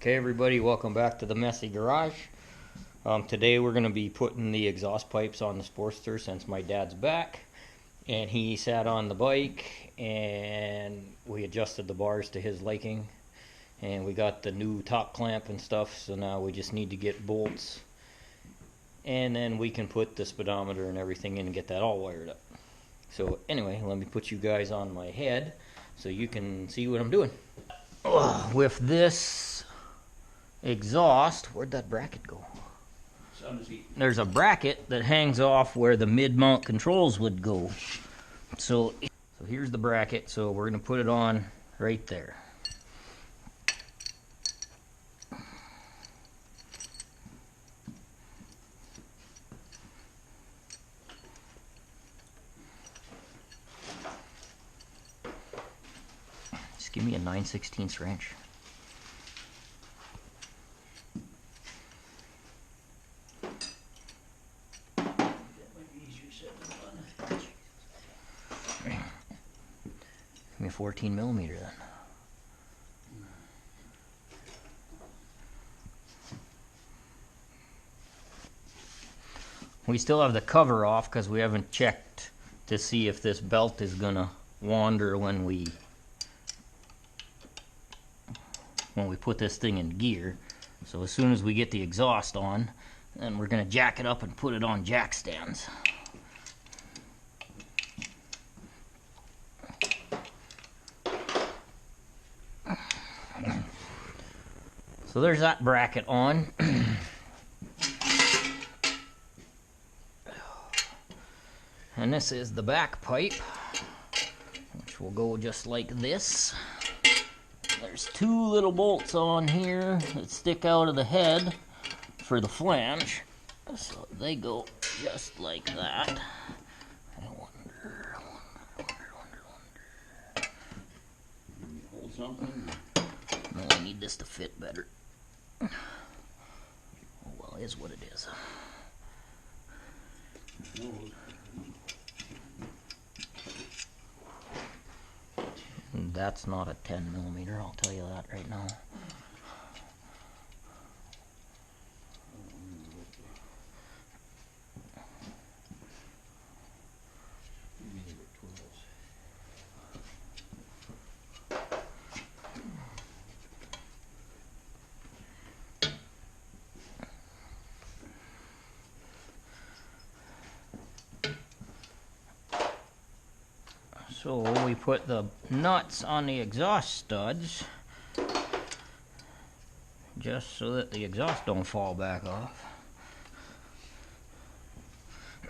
Okay, everybody, welcome back to the Messy Garage. Today we're going to be putting the exhaust pipes on the Sportster since my dad's back. And he sat on the bike and we adjusted the bars to his liking. And we got the new top clamp and stuff, so now we just need to get bolts. And then we can put the speedometer and everything in and get that all wired up. So anyway, let me put you guys on my head so you can see what I'm doing. With this exhaust, where'd that bracket go? There's a bracket that hangs off where the mid-mount controls would go. So here's the bracket, so we're going to put it on right there. Just give me a 9/16 wrench. Give me a 14mm then. We still have the cover off because we haven't checked to see if this belt is gonna wander when we put this thing in gear. So as soon as we get the exhaust on, then we're gonna jack it up and put it on jack stands. So there's that bracket on. And this is the back pipe, which will go just like this. There's two little bolts on here that stick out of the head for the flange. So they go just like that. I wonder. Hold something. No, I need this to fit better. Oh well, it is what it is. That's not a 10mm, I'll tell you that right now. So we put the nuts on the exhaust studs just so that the exhaust don't fall back off.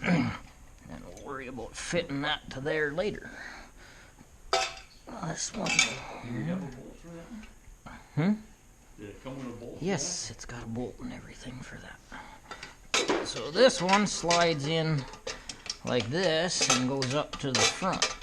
And we'll worry about fitting that to there later. This one. Do you have a bolt for that? Did it come with a bolt? Yes, it's got a bolt and everything for that. So this one slides in like this and goes up to the front.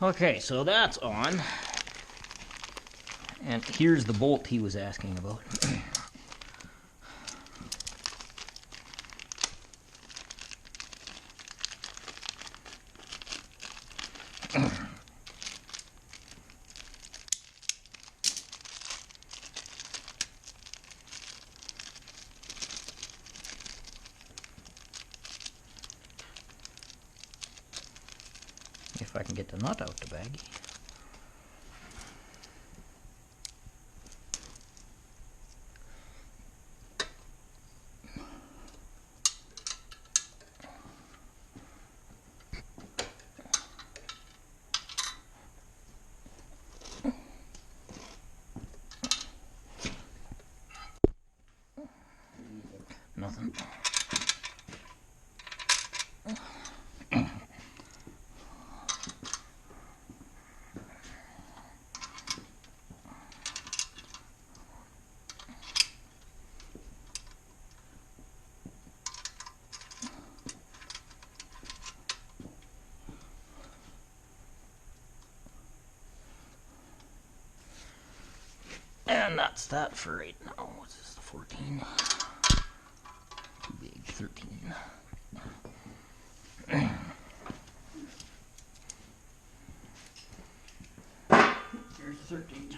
Okay, so that's on. And here's the bolt he was asking about. If I can get the nut out the baggie. that's that for right now. What's this, the 14? Too big, 13. Here's 13.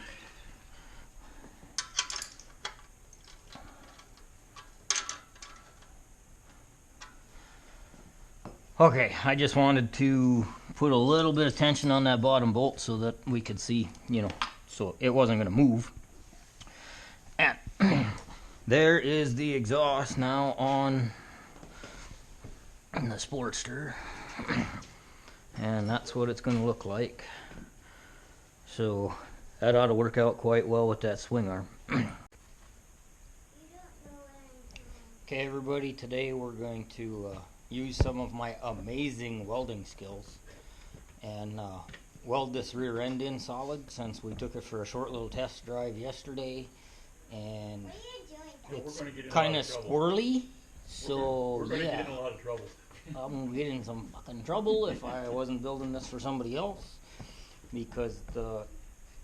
Okay, I just wanted to put a little bit of tension on that bottom bolt so that we could see, so it wasn't going to move. And there is the exhaust now on the Sportster. And that's what it's going to look like. So that ought to work out quite well with that swing arm. Okay, everybody, today we're going to use some of my amazing welding skills and weld this rear end in solid, since we took it for a short little test drive yesterday, and it's kind of squirrely, so we're gonna yeah, get in a lot of trouble. I'm gonna get in some fucking trouble if I wasn't building this for somebody else, because the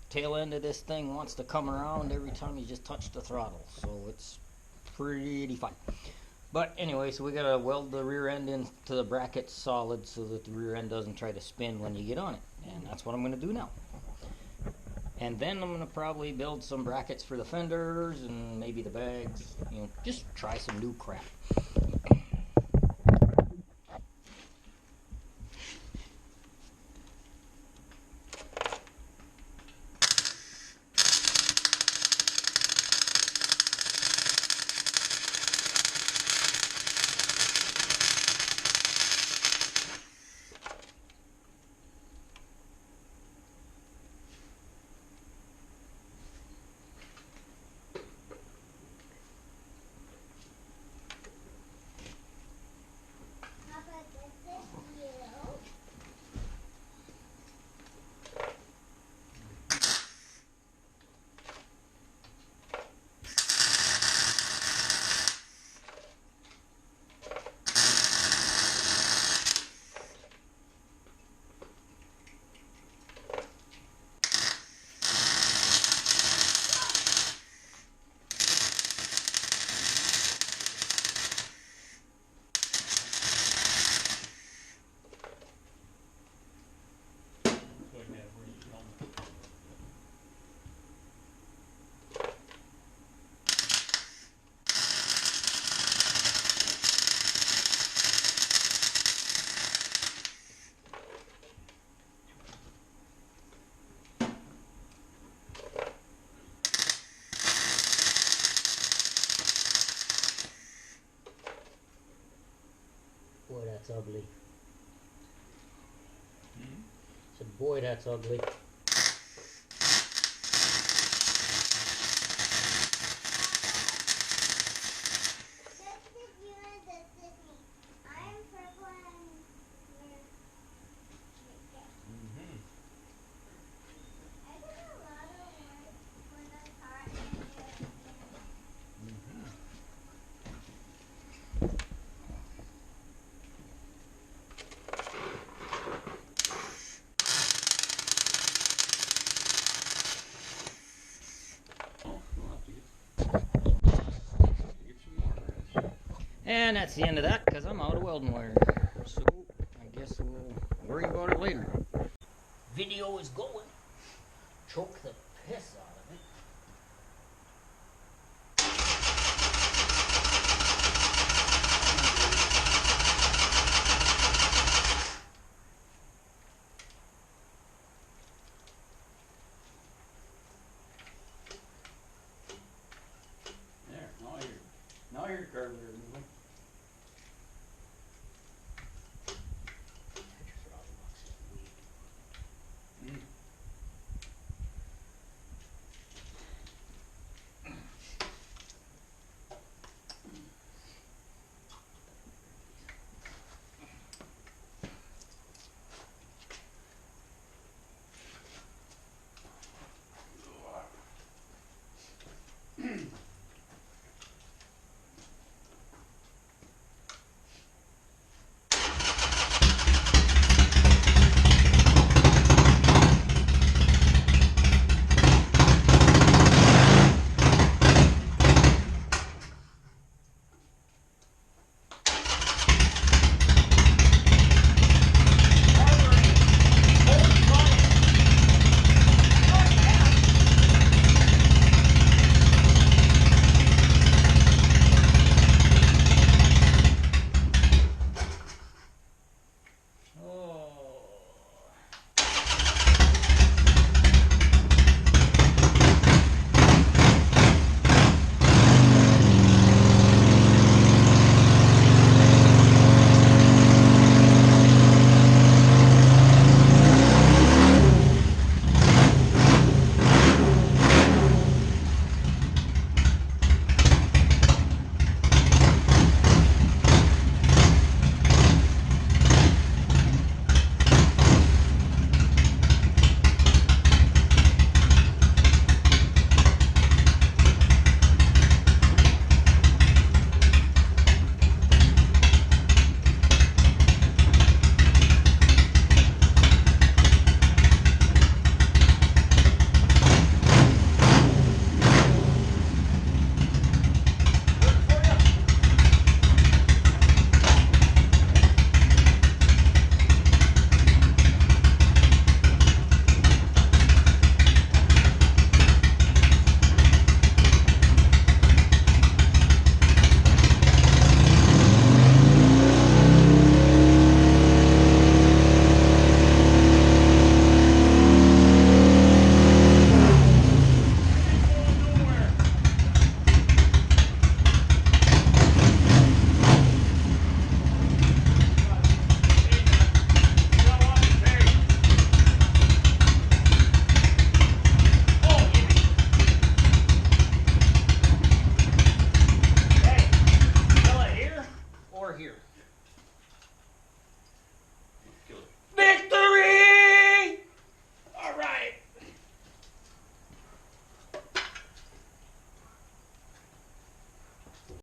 tail end of this thing wants to come around every time you just touch the throttle, so it's pretty fun. But anyway, so we gotta weld the rear end into the bracket solid so that the rear end doesn't try to spin when you get on it. And that's what I'm gonna do now. And then I'm gonna probably build some brackets for the fenders and maybe the bags. Just try some new crap. Boy, that's ugly. So, boy, that's ugly. And that's the end of that, because I'm out of welding wire. So, I guess we'll worry about it later. Video is going. Choke the piss out.